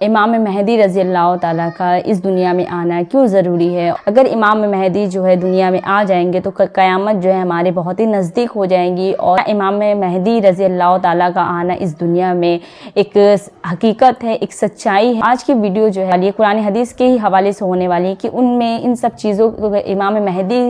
امام مہدی رضی اللہ تعالیٰ کا اس دنیا میں آنا کیوں ضروری ہے۔ اگر امام مہدی جو ہے دنیا میں آ جائیں گے تو قیامت جو ہے ہمارے بہت ہی نزدیک ہو جائیں گی، اور امام مہدی رضی اللہ تعالیٰ کا آنا اس دنیا میں ایک حقیقت ہے، ایک سچائی ہے۔ آج کی ویڈیو جو ہے یہ قرآن حدیث کے ہی حوالے سے ہونے والی ہے کہ ان میں ان سب چیزوں امام مہدی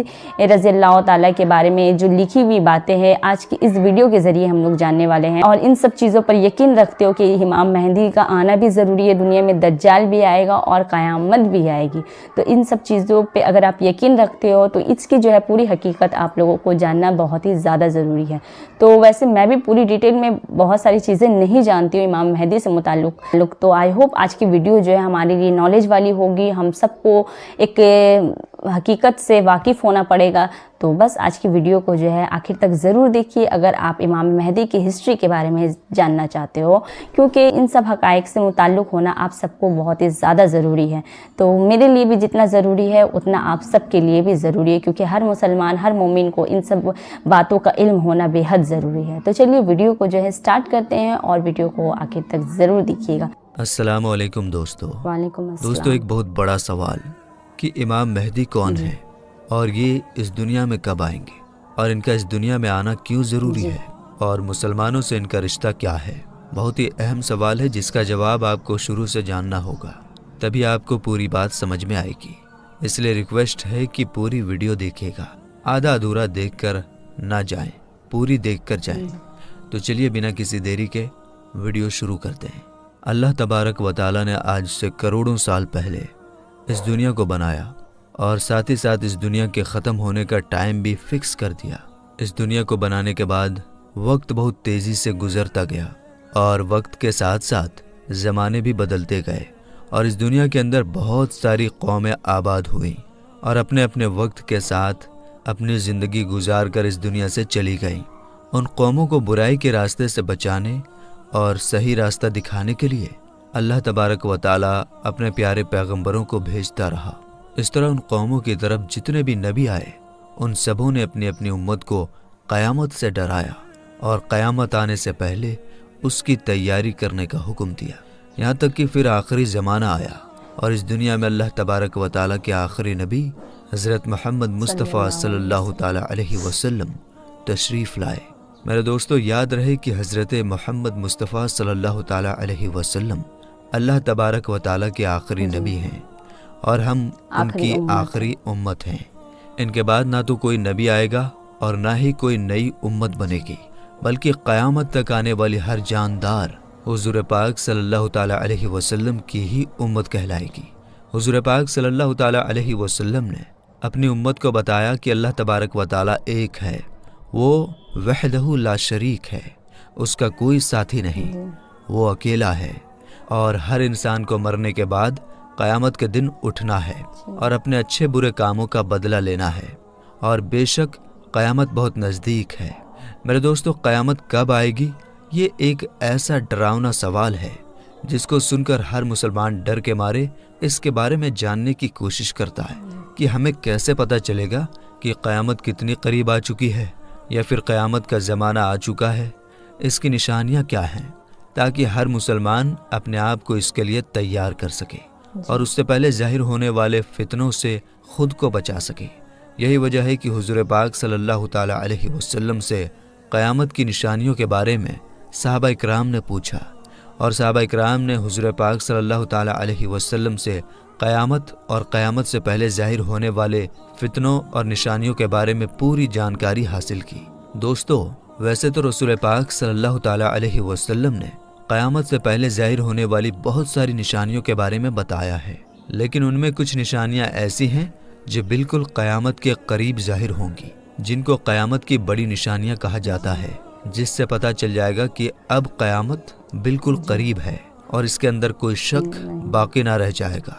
رضی اللہ تعالیٰ کے بارے میں جو لکھی ہوئی باتیں ہیں آج کی اس ویڈیو کے ذریعے ہم لوگ جاننے والے ہیں، اور ان سب چیزوں پر یقین رکھتے ہو کہ امام مہدی کا آنا بھی ضروری ہے، دنیا میں دجال بھی آئے گا اور قیامت بھی آئے گی۔ تو ان سب چیزوں پہ اگر آپ یقین رکھتے ہو تو اس کی جو ہے پوری حقیقت آپ لوگوں کو جاننا بہت ہی زیادہ ضروری ہے۔ تو ویسے میں بھی پوری ڈیٹیل میں بہت ساری چیزیں نہیں جانتی ہوں امام مہدی سے متعلق، تو آئی ہوپ آج کی ویڈیو جو ہے ہمارے لیے نالج والی ہوگی، ہم سب کو ایک حقیقت سے واقف ہونا پڑے گا۔ تو بس آج کی ویڈیو کو جو ہے آخر تک ضرور دیکھیے اگر آپ امام مہدی کی ہسٹری کے بارے میں جاننا چاہتے ہو، کیونکہ ان سب حقائق سے متعلق ہونا آپ سب کو بہت ہی زیادہ ضروری ہے۔ تو میرے لیے بھی جتنا ضروری ہے اتنا آپ سب کے لیے بھی ضروری ہے، کیونکہ ہر مسلمان ہر مومن کو ان سب باتوں کا علم ہونا بے حد ضروری ہے۔ تو چلیے ویڈیو کو جو ہے سٹارٹ کرتے ہیں اور ویڈیو کو آخر تک ضرور دیکھیے گا۔ السلام علیکم دوستو۔ وعلیکم السلام۔ دوستو ایک بہت بڑا سوال کہ امام مہدی کون ہے اور یہ اس دنیا میں کب آئیں گے، اور ان کا اس دنیا میں آنا کیوں ضروری ہے، اور مسلمانوں سے ان کا رشتہ کیا ہے۔ بہت ہی اہم سوال ہے جس کا جواب آپ کو شروع سے جاننا ہوگا، تبھی آپ کو پوری بات سمجھ میں آئے گی۔ اس لیے ریکویسٹ ہے کہ پوری ویڈیو دیکھے گا، آدھا ادھورا دیکھ کر نہ جائیں، پوری دیکھ کر جائیں۔ تو چلیے بنا کسی دیری کے ویڈیو شروع کرتے ہیں۔ اللہ تبارک و تعالیٰ نے آج سے کروڑوں سال پہلے اس دنیا کو بنایا، اور ساتھ ہی ساتھ اس دنیا کے ختم ہونے کا ٹائم بھی فکس کر دیا۔ اس دنیا کو بنانے کے بعد وقت بہت تیزی سے گزرتا گیا، اور وقت کے ساتھ ساتھ زمانے بھی بدلتے گئے، اور اس دنیا کے اندر بہت ساری قومیں آباد ہوئیں، اور اپنے اپنے وقت کے ساتھ اپنی زندگی گزار کر اس دنیا سے چلی گئیں۔ ان قوموں کو برائی کے راستے سے بچانے اور صحیح راستہ دکھانے کے لیے اللہ تبارک و تعالیٰ اپنے پیارے پیغمبروں کو بھیجتا رہا۔ اس طرح ان قوموں کی طرف جتنے بھی نبی آئے ان سبوں نے اپنی اپنی امت کو قیامت سے ڈرایا، اور قیامت آنے سے پہلے اس کی تیاری کرنے کا حکم دیا، یہاں تک کہ پھر آخری زمانہ آیا، اور اس دنیا میں اللہ تبارک و تعالیٰ کے آخری نبی حضرت محمد مصطفیٰ صلی اللہ تعالیٰ علیہ وسلم تشریف لائے۔ میرے دوستو یاد رہے کہ حضرت محمد مصطفیٰ صلی اللہ تعالیٰ علیہ وسلم اللہ تبارک و تعالیٰ کے آخری نبی ہیں، اور ہم ان کی آخری امت ہیں۔ ان کے بعد نہ تو کوئی نبی آئے گا اور نہ ہی کوئی نئی امت بنے گی، بلکہ قیامت تک آنے والی ہر جاندار حضور پاک صلی اللہ تعالیٰ علیہ وسلم کی ہی امت کہلائے گی۔ حضور پاک صلی اللہ تعالیٰ علیہ وسلم نے اپنی امت کو بتایا کہ اللہ تبارک و تعالیٰ ایک ہے، وہ وحدہ لا شریک ہے، اس کا کوئی ساتھی نہیں، وہ اکیلا ہے، اور ہر انسان کو مرنے کے بعد قیامت کے دن اٹھنا ہے اور اپنے اچھے برے کاموں کا بدلہ لینا ہے، اور بے شک قیامت بہت نزدیک ہے۔ میرے دوستو قیامت کب آئے گی، یہ ایک ایسا ڈراؤنا سوال ہے جس کو سن کر ہر مسلمان ڈر کے مارے اس کے بارے میں جاننے کی کوشش کرتا ہے کہ ہمیں کیسے پتہ چلے گا کہ قیامت کتنی قریب آ چکی ہے، یا پھر قیامت کا زمانہ آ چکا ہے، اس کی نشانیاں کیا ہیں، تاکہ ہر مسلمان اپنے آپ کو اس کے لیے تیار کر سکے اور اس سے پہلے ظاہر ہونے والے فتنوں سے خود کو بچا سکے۔ یہی وجہ ہے کہ حضور پاک صلی اللہ تعالیٰ علیہ وسلم سے قیامت کی نشانیوں کے بارے میں صحابہ اکرام نے پوچھا، اور صحابہ اکرام نے حضور پاک صلی اللہ تعالیٰ علیہ وسلم سے قیامت اور قیامت سے پہلے ظاہر ہونے والے فتنوں اور نشانیوں کے بارے میں پوری جانکاری حاصل کی۔ دوستو ویسے تو رسول پاک صلی اللہ تعالیٰ علیہ وسلم نے قیامت سے پہلے ظاہر ہونے والی بہت ساری نشانیوں کے بارے میں بتایا ہے، لیکن ان میں کچھ نشانیاں ایسی ہیں جو بالکل قیامت کے قریب ظاہر ہوں گی، جن کو قیامت کی بڑی نشانیاں کہا جاتا ہے، جس سے پتہ چل جائے گا کہ اب قیامت بالکل قریب ہے اور اس کے اندر کوئی شک باقی نہ رہ جائے گا۔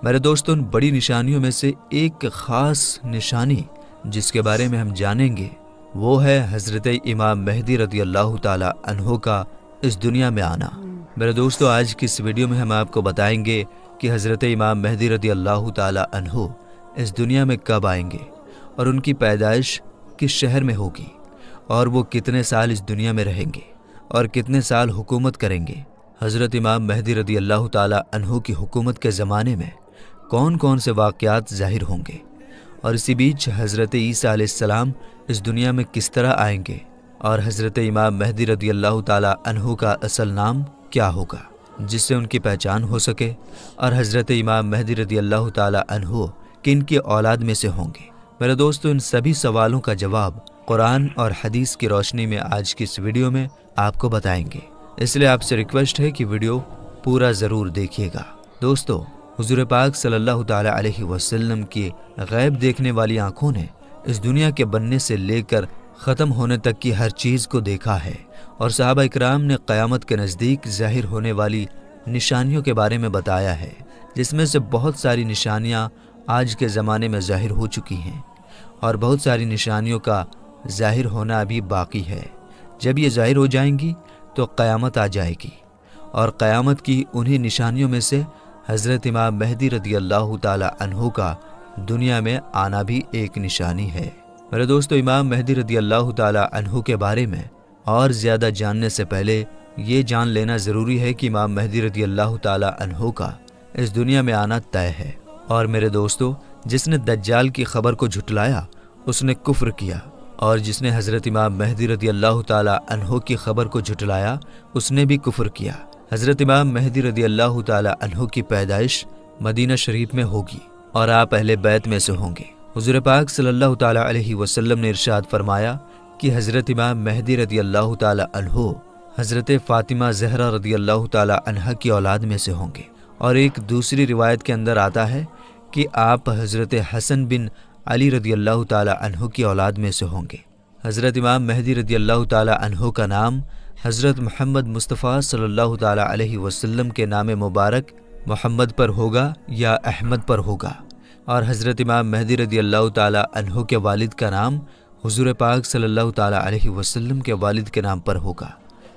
میرے دوستوں ان بڑی نشانیوں میں سے ایک خاص نشانی جس کے بارے میں ہم جانیں گے وہ ہے حضرت امام مہدی رضی اللہ تعالیٰ عنہ کا اس دنیا میں آنا۔ میرے دوستو آج کی اس ویڈیو میں ہم آپ کو بتائیں گے کہ حضرت امام مہدی رضی اللہ تعالیٰ عنہ اس دنیا میں کب آئیں گے، اور ان کی پیدائش کس شہر میں ہوگی، اور وہ کتنے سال اس دنیا میں رہیں گے اور کتنے سال حکومت کریں گے۔ حضرت امام مہدی رضی اللہ تعالی عنہ کی حکومت کے زمانے میں کون کون سے واقعات ظاہر ہوں گے، اور اسی بیچ حضرت عیسیٰ علیہ السلام اس دنیا میں کس طرح آئیں گے، اور حضرت امام مہدی رضی اللہ تعالی عنہ کا اصل نام کیا ہوگا جس سے ان کی پہچان ہو سکے، اور حضرت امام مہدی رضی اللہ تعالی عنہ کن کی اولاد میں سے ہوں گے۔ میرے دوستو، ان سبھی سوالوں کا جواب قرآن اور حدیث کی روشنی میں آج کی اس ویڈیو میں آپ کو بتائیں گے، اس لیے آپ سے ریکویسٹ ہے کہ ویڈیو پورا ضرور دیکھیے گا۔ دوستو، حضور پاک صلی اللہ تعالی علیہ وسلم کی غیب دیکھنے والی آنکھوں نے اس دنیا کے بننے سے لے کر ختم ہونے تک کی ہر چیز کو دیکھا ہے، اور صحابہ اکرام نے قیامت کے نزدیک ظاہر ہونے والی نشانیوں کے بارے میں بتایا ہے، جس میں سے بہت ساری نشانیاں آج کے زمانے میں ظاہر ہو چکی ہیں، اور بہت ساری نشانیوں کا ظاہر ہونا ابھی باقی ہے۔ جب یہ ظاہر ہو جائیں گی تو قیامت آ جائے گی، اور قیامت کی انہی نشانیوں میں سے حضرت امام مہدی رضی اللہ تعالی عنہ کا دنیا میں آنا بھی ایک نشانی ہے۔ میرے دوستو، امام مہدی رضی اللہ تعالی عنہ کے بارے میں اور زیادہ جاننے سے پہلے یہ جان لینا ضروری ہے کہ امام مہدی رضی اللہ تعالی عنہ کا اس دنیا میں آنا طے ہے۔ اور میرے دوستو، جس نے دجال کی خبر کو جھٹلایا اس نے کفر کیا، اور جس نے حضرت امام مہدی رضی اللہ تعالی عنہ کی خبر کو جھٹلایا اس نے بھی کفر کیا۔ حضرت امام مہدی رضی اللہ تعالی عنہ کی پیدائش مدینہ شریف میں ہوگی، اور آپ اہل بیت میں سے ہوں گے۔ حضور پاک صلی اللہ تعالی علیہ وسلم نے ارشاد فرمایا کہ حضرت امام مہدی رضی اللہ تعالی عنہ حضرت فاطمہ زہرا رضی اللہ تعالی عنہ کی اولاد میں سے ہوں گے، اور ایک دوسری روایت کے اندر آتا ہے کہ آپ حضرت حسن بن علی رضی اللہ تعالی عنہ کی اولاد میں سے ہوں گے۔ حضرت امام مہدی رضی اللہ تعالی عنہ کا نام حضرت محمد مصطفیٰ صلی اللہ تعالی علیہ وسلم کے نام مبارک محمد پر ہوگا یا احمد پر ہوگا، اور حضرت امام مہدی رضی اللہ تعالی عنہ کے والد کا نام حضور پاک صلی اللہ تعالی علیہ وسلم کے والد کے نام پر ہوگا۔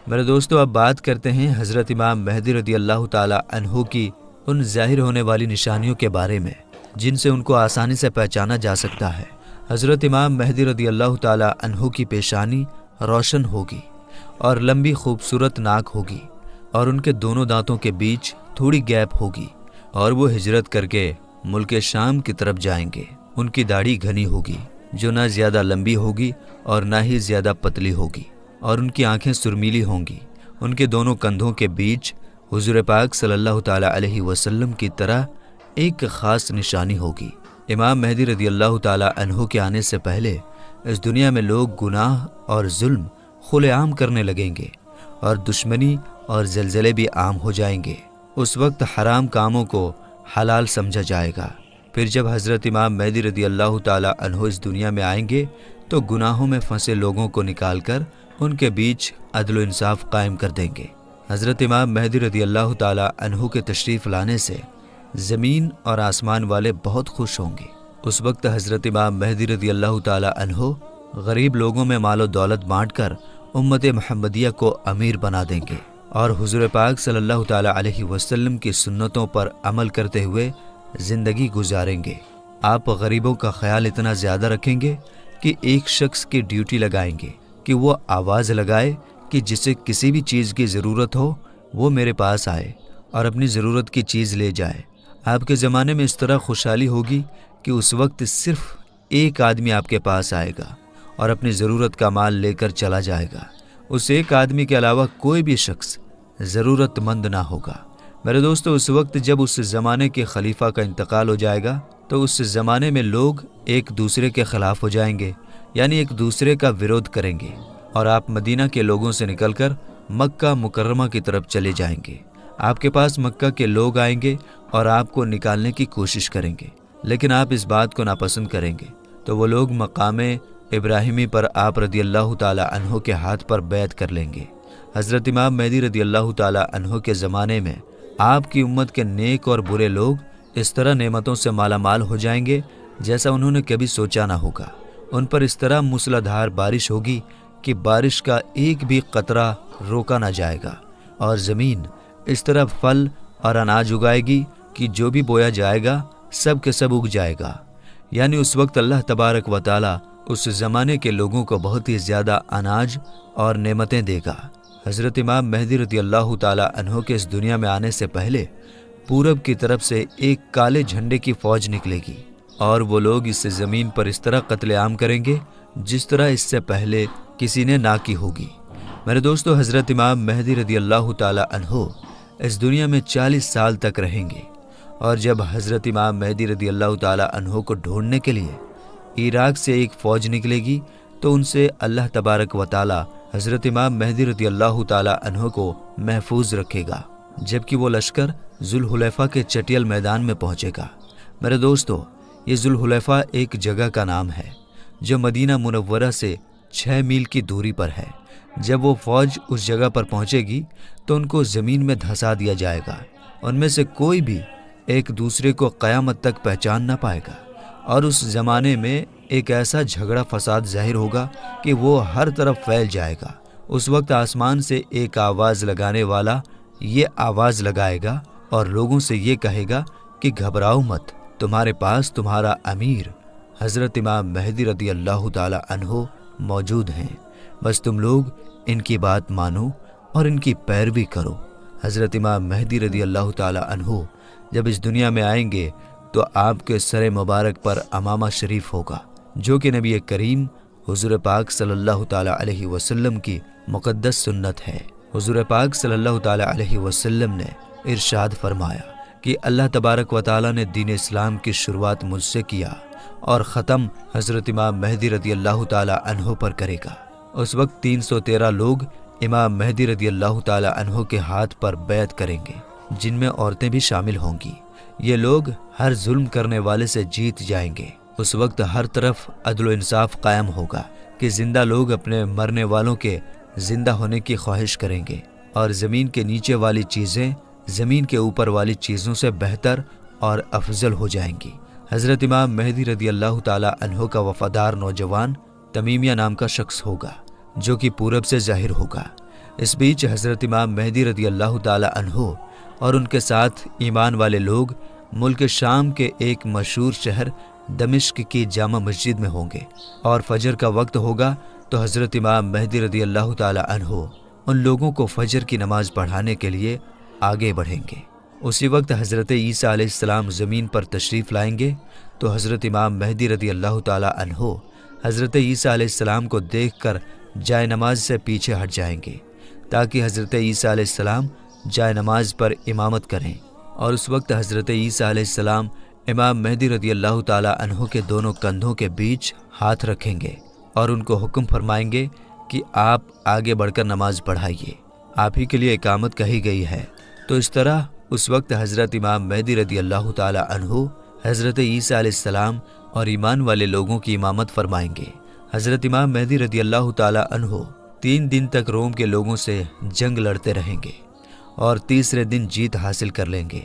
میرے دوستو، اب بات کرتے ہیں حضرت امام مہدی رضی اللہ تعالی عنہ کی ان ظاہر ہونے والی نشانیوں کے بارے میں جن سے ان کو آسانی سے پہچانا جا سکتا ہے۔ حضرت امام مہدی رضی اللہ تعالی عنہ کی پیشانی روشن ہوگی اور لمبی خوبصورت ناک ہوگی، اور ان کے دونوں دانتوں کے بیچ تھوڑی گیپ ہوگی، اور وہ ہجرت کر کے ملک شام کی طرف جائیں گے۔ ان کی داڑھی گھنی ہوگی جو نہ زیادہ لمبی ہوگی اور نہ ہی زیادہ پتلی ہوگی، اور ان کی آنکھیں سرمیلی ہوں گی۔ ان کے دونوں کندھوں کے بیچ حضور پاک صلی اللہ تعالی علیہ وسلم کی طرح ایک خاص نشانی ہوگی۔ امام مہدی رضی اللہ تعالی عنہ کے آنے سے پہلے اس دنیا میں لوگ گناہ اور ظلم کھلے عام کرنے لگیں گے، اور دشمنی اور زلزلے بھی عام ہو جائیں گے۔ اس وقت حرام کاموں کو حلال سمجھا جائے گا۔ پھر جب حضرت امام مہدی رضی اللہ تعالی عنہ اس دنیا میں آئیں گے تو گناہوں میں پھنسے لوگوں کو نکال کر ان کے بیچ عدل و انصاف قائم کر دیں گے۔ حضرت امام مہدی رضی اللہ تعالی عنہ کے تشریف لانے سے زمین اور آسمان والے بہت خوش ہوں گے۔ اس وقت حضرت امام مہدی رضی اللہ تعالی عنہ غریب لوگوں میں مال و دولت بانٹ کر امت محمدیہ کو امیر بنا دیں گے، اور حضور پاک صلی اللہ تعالی علیہ وسلم کی سنتوں پر عمل کرتے ہوئے زندگی گزاریں گے۔ آپ غریبوں کا خیال اتنا زیادہ رکھیں گے کہ ایک شخص کی ڈیوٹی لگائیں گے کہ وہ آواز لگائے کہ جسے کسی بھی چیز کی ضرورت ہو وہ میرے پاس آئے اور اپنی ضرورت کی چیز لے جائے۔ آپ کے زمانے میں اس طرح خوشحالی ہوگی کہ اس وقت صرف ایک آدمی آپ کے پاس آئے گا اور اپنی ضرورت کا مال لے کر چلا جائے گا۔ اس ایک آدمی کے علاوہ کوئی بھی شخص ضرورت مند نہ ہوگا۔ میرے دوستو، اس وقت جب اس زمانے کے خلیفہ کا انتقال ہو جائے گا تو اس زمانے میں لوگ ایک دوسرے کے خلاف ہو جائیں گے، یعنی ایک دوسرے کا ویرودھ کریں گے، اور آپ مدینہ کے لوگوں سے نکل کر مکہ مکرمہ کی طرف چلے جائیں گے۔ آپ کے پاس مکہ کے لوگ آئیں گے اور آپ کو نکالنے کی کوشش کریں گے، لیکن آپ اس بات کو ناپسند کریں گے تو وہ لوگ مقام ابراہیمی پر آپ رضی اللہ تعالی عنہ کے ہاتھ پر بیعت کر لیں گے۔ حضرت امام مہدی رضی اللہ تعالی عنہ کے زمانے میں آپ کی امت کے نیک اور برے لوگ اس طرح نعمتوں سے مالا مال ہو جائیں گے جیسا انہوں نے کبھی سوچا نہ ہوگا۔ ان پر اس طرح موسلادھار بارش ہوگی کہ بارش کا ایک بھی قطرہ روکا نہ جائے گا، اور زمین اس طرح پھل اور اناج اگائے گی کہ جو بھی بویا جائے گا سب کے سب اگ جائے گا۔ یعنی اس وقت اللہ تبارک و تعالی اس زمانے کے لوگوں کو بہت ہی زیادہ اناج اور نعمتیں دے گا۔ حضرت امام مہدی رضی اللہ تعالی عنہ کے اس دنیا میں آنے سے پہلے پورب کی طرف سے ایک کالے جھنڈے کی فوج نکلے گی اور وہ لوگ اس زمین پر اس طرح قتل عام کریں گے جس طرح اس سے پہلے کسی نے نہ کی ہوگی۔ میرے دوستو، حضرت امام مہدی رضی اللہ تعالی عنہ اس دنیا میں 40 سال تک رہیں گے، اور جب حضرت امام مہدی رضی اللہ تعالی عنہ کو ڈھونڈنے کے لیے عراق سے ایک فوج نکلے گی تو ان سے اللہ تبارک و تعالی حضرت امام مہدی رضی اللہ تعالی عنہ کو محفوظ رکھے گا، جبکہ وہ لشکر ذوالحلیفہ کے چٹیل میدان میں پہنچے گا۔ میرے دوستو، یہ ذوالحلیفہ ایک جگہ کا نام ہے جو مدینہ منورہ سے 6 میل کی دوری پر ہے۔ جب وہ فوج اس جگہ پر پہنچے گی تو ان کو زمین میں دھسا دیا جائے گا، ان میں سے کوئی بھی ایک دوسرے کو قیامت تک پہچان نہ پائے گا، اور اس زمانے میں ایک ایسا جھگڑا فساد ظاہر ہوگا کہ وہ ہر طرف پھیل جائے گا۔ اس وقت آسمان سے ایک آواز لگانے والا یہ آواز لگائے گا اور لوگوں سے یہ کہے گا کہ گھبراؤ مت، تمہارے پاس تمہارا امیر حضرت امام مہدی رضی اللہ تعالی عنہ موجود ہیں، بس تم لوگ ان کی بات مانو اور ان کی پیروی کرو۔ حضرت امام مہدی رضی اللہ تعالی عنہ جب اس دنیا میں آئیں گے تو آپ کے سر مبارک پر امامہ شریف ہوگا، جو کہ نبی کریم حضور پاک صلی اللہ تعالی علیہ وسلم کی مقدس سنت ہے۔ حضور پاک صلی اللہ تعالی علیہ وسلم نے ارشاد فرمایا کہ اللہ تبارک و تعالی نے دین اسلام کی شروعات مجھ سے کیا اور ختم حضرت امام مہدی رضی اللہ تعالی عنہ پر کرے گا۔ اس وقت 313 لوگ امام مہدی رضی اللہ تعالی عنہ کے ہاتھ پر بیعت کریں گے، جن میں عورتیں بھی شامل ہوں گی۔ یہ لوگ ہر ظلم کرنے والے سے جیت جائیں گے۔ اس وقت ہر طرف عدل و انصاف قائم ہوگا کہ زندہ لوگ اپنے مرنے والوں کے زندہ ہونے کی خواہش کریں گے، اور زمین کے نیچے والی چیزیں زمین کے اوپر والی چیزوں سے بہتر اور افضل ہو جائیں گی۔ حضرت امام مہدی رضی اللہ تعالی عنہ کا وفادار نوجوان تمیمیہ نام کا شخص ہوگا، جو کہ پورب سے ظاہر ہوگا۔ اس بیچ حضرت امام مہدی رضی اللہ تعالی عنہ اور ان کے ساتھ ایمان والے لوگ ملک شام کے ایک مشہور شہر دمشق کی جامع مسجد میں ہوں گے، اور فجر کا وقت ہوگا تو حضرت امام مہدی رضی اللہ تعالی عنہ ان لوگوں کو فجر کی نماز پڑھانے کے لیے آگے بڑھیں گے۔ اسی وقت حضرت عیسیٰ علیہ السلام زمین پر تشریف لائیں گے تو حضرت امام مہدی رضی اللہ تعالی عنہ حضرت عیسیٰ علیہ السلام کو دیکھ کر جائے نماز سے پیچھے ہٹ جائیں گے تاکہ حضرت عیسیٰ علیہ السلام جائے نماز پر امامت کریں، اور اس وقت حضرت عیسیٰ علیہ السلام امام مہدی رضی اللہ تعالی عنہ کے دونوں کندھوں کے بیچ ہاتھ رکھیں گے اور ان کو حکم فرمائیں گے کہ آپ آگے بڑھ کر نماز پڑھائیے، آپ ہی کے لیے اقامت کہی گئی ہے۔ تو اس طرح اس وقت حضرت امام مہدی رضی اللہ تعالی عنہ حضرت عیسیٰ علیہ السلام اور ایمان والے لوگوں کی امامت فرمائیں گے۔ حضرت امام مہدی رضی اللہ تعالی عنہ 3 دن تک روم کے لوگوں سے جنگ لڑتے رہیں گے اور تیسرے دن جیت حاصل کر لیں گے۔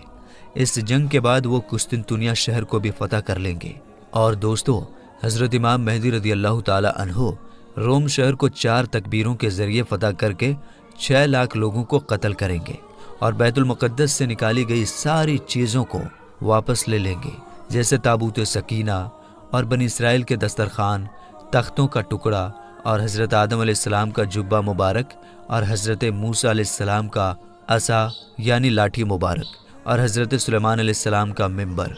اس جنگ کے بعد وہ قسطنطنیہ شہر کو بھی فتح کر لیں گے۔ اور دوستو، حضرت امام مہدی رضی اللہ تعالی عنہ روم شہر کو 4 تکبیروں کے ذریعے فتح کر کے 6 لاکھ لوگوں کو قتل کریں گے، اور بیت المقدس سے نکالی گئی ساری چیزوں کو واپس لے لیں گے، جیسے تابوت سکینہ اور بنی اسرائیل کے دسترخوان، تختوں کا ٹکڑا، اور حضرت آدم علیہ السلام کا جبہ مبارک، اور حضرت موسیٰ علیہ السلام کا عصا یعنی لاٹھی مبارک، اور حضرت سلیمان علیہ السلام کا منبر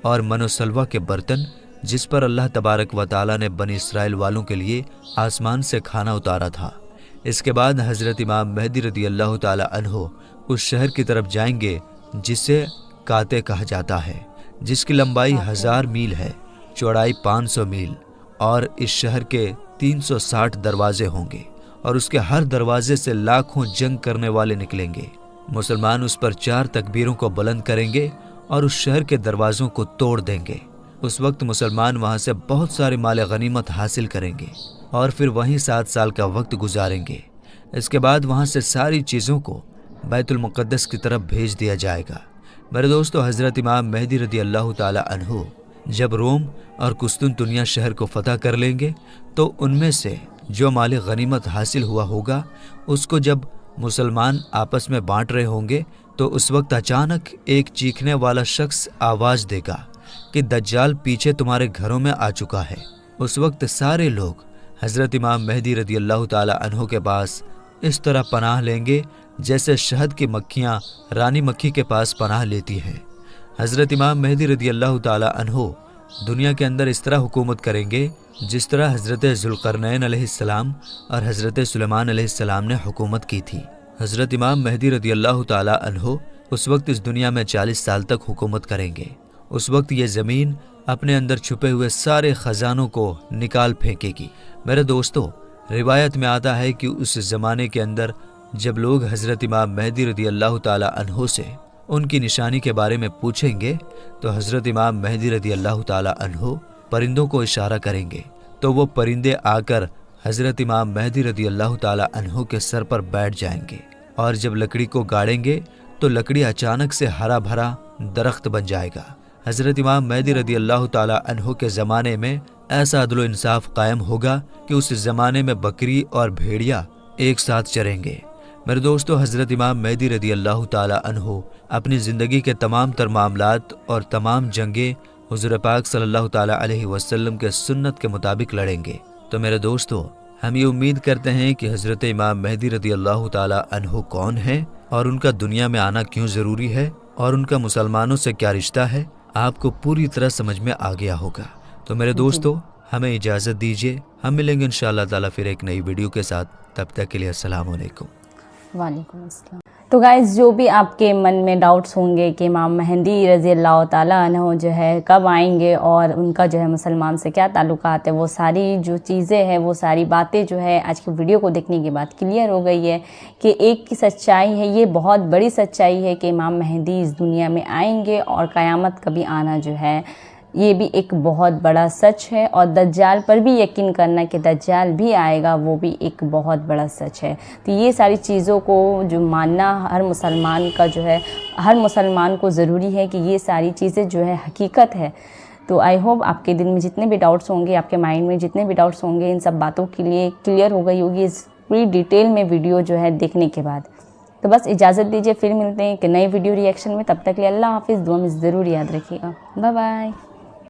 اور من و سلوہ کے برتن، جس پر اللہ تبارک و تعالی نے بنی اسرائیل والوں کے لیے آسمان سے کھانا اتارا تھا۔ اس کے بعد حضرت امام مہدی رضی اللہ تعالی عنہ اس شہر کی طرف جائیں گے جسے کاتے کہا جاتا ہے، جس کی لمبائی 1000 میل ہے، چوڑائی 500 میل، اور اس شہر کے 360 دروازے ہوں گے، اور اس کے ہر دروازے سے لاکھوں جنگ کرنے والے نکلیں گے۔ مسلمان اس پر 4 تکبیروں کو بلند کریں گے اور اس شہر کے دروازوں کو توڑ دیں گے۔ اس وقت مسلمان وہاں سے بہت سارے مال غنیمت حاصل کریں گے اور پھر وہیں 7 سال کا وقت گزاریں گے۔ اس کے بعد وہاں سے ساری چیزوں کو بیت المقدس کی طرف بھیج دیا جائے گا۔ میرے دوستو، حضرت امام مہدی رضی اللہ تعالی عنہ جب روم اور قسطنطنیہ شہر کو فتح کر لیں گے تو ان میں سے جو مال غنیمت حاصل ہوا ہوگا اس کو جب مسلمان آپس میں بانٹ رہے ہوں گے تو اس وقت اچانک ایک چیخنے والا شخص آواز دے گا کہ دجال پیچھے تمہارے گھروں میں آ چکا ہے۔ اس وقت سارے لوگ حضرت امام مہدی رضی اللہ تعالی عنہ کے پاس اس طرح پناہ لیں گے جیسے شہد کی مکھیاں رانی مکھی کے پاس پناہ لیتی ہیں۔ حضرت امام مہدی رضی اللہ تعالی عنہ دنیا کے اندر اس طرح حکومت کریں گے جس طرح حضرت ذوالقرنین علیہ السلام اور حضرت سلیمان علیہ السلام نے حکومت کی تھی۔ حضرت امام مہدی رضی اللہ تعالی عنہ اس وقت اس دنیا میں 40 سال تک حکومت کریں گے۔ اس وقت یہ زمین اپنے اندر چھپے ہوئے سارے خزانوں کو نکال پھینکے گی۔ میرے دوستو، روایت میں آتا ہے کہ اس زمانے کے اندر جب لوگ حضرت امام مہدی رضی اللہ تعالی عنہ سے ان کی نشانی کے بارے میں پوچھیں گے تو حضرت امام مہدی رضی اللہ تعالی عنہ پرندوں کو اشارہ کریں گے تو وہ پرندے آ کر حضرت امام مہدی رضی اللہ تعالی عنہ کے سر پر بیٹھ جائیں گے، اور جب لکڑی کو گاڑیں گے تو لکڑی اچانک سے ہرا بھرا درخت بن جائے گا۔ حضرت امام مہدی رضی اللہ تعالی عنہ کے زمانے میں ایسا عدل و انصاف قائم ہوگا کہ اس زمانے میں بکری اور بھیڑیا ایک ساتھ چریں گے۔ میرے دوستو، حضرت امام مہدی رضی اللہ تعالی عنہ اپنی زندگی کے تمام تر معاملات اور تمام جنگیں حضور پاک صلی اللہ تعالی علیہ وسلم کے سنت کے مطابق لڑیں گے۔ تو میرے دوستو، ہم یہ امید کرتے ہیں کہ حضرت امام مہدی رضی اللہ تعالی عنہ کون ہیں اور ان کا دنیا میں آنا کیوں ضروری ہے اور ان کا مسلمانوں سے کیا رشتہ ہے، آپ کو پوری طرح سمجھ میں آ گیا ہوگا۔ تو میرے دوستو، ہمیں اجازت دیجیے، ہم ملیں گے انشاءاللہ تعالی پھر ایک نئی ویڈیو کے ساتھ۔ تب تک کے لیے السلام علیکم۔ وعلیکم السلام۔ تو گائز، جو بھی آپ کے من میں ڈاؤٹس ہوں گے کہ امام مہدی رضی اللہ تعالیٰ عنہ جو ہے کب آئیں گے اور ان کا جو ہے مسلمان سے کیا تعلقات ہے، وہ ساری جو چیزیں ہیں، وہ ساری باتیں جو ہے آج کی ویڈیو کو دیکھنے کے بعد کلیئر ہو گئی ہے کہ ایک کی سچائی ہے، یہ بہت بڑی سچائی ہے کہ امام مہدی اس دنیا میں آئیں گے اور قیامت کبھی آنا جو ہے یہ بھی ایک بہت بڑا سچ ہے، اور دجال پر بھی یقین کرنا کہ دجال بھی آئے گا، وہ بھی ایک بہت بڑا سچ ہے۔ تو یہ ساری چیزوں کو جو ماننا ہر مسلمان کا جو ہے، ہر مسلمان کو ضروری ہے کہ یہ ساری چیزیں جو ہے حقیقت ہے۔ تو آئی ہوپ آپ کے دل میں جتنے بھی ڈاؤٹس ہوں گے، آپ کے مائنڈ میں جتنے بھی ڈاؤٹس ہوں گے، ان سب باتوں کے لیے کلیئر ہو گئی ہوگی اس پوری ڈیٹیل میں ویڈیو جو ہے دیکھنے کے بعد۔ تو بس اجازت دیجیے، پھر ملتے ہیں کہ نئی ویڈیو ریئیکشن میں۔ تب تک لیے اللہ حافظ، دعا میں ضرور یاد رکھیے گا۔ Bye bye.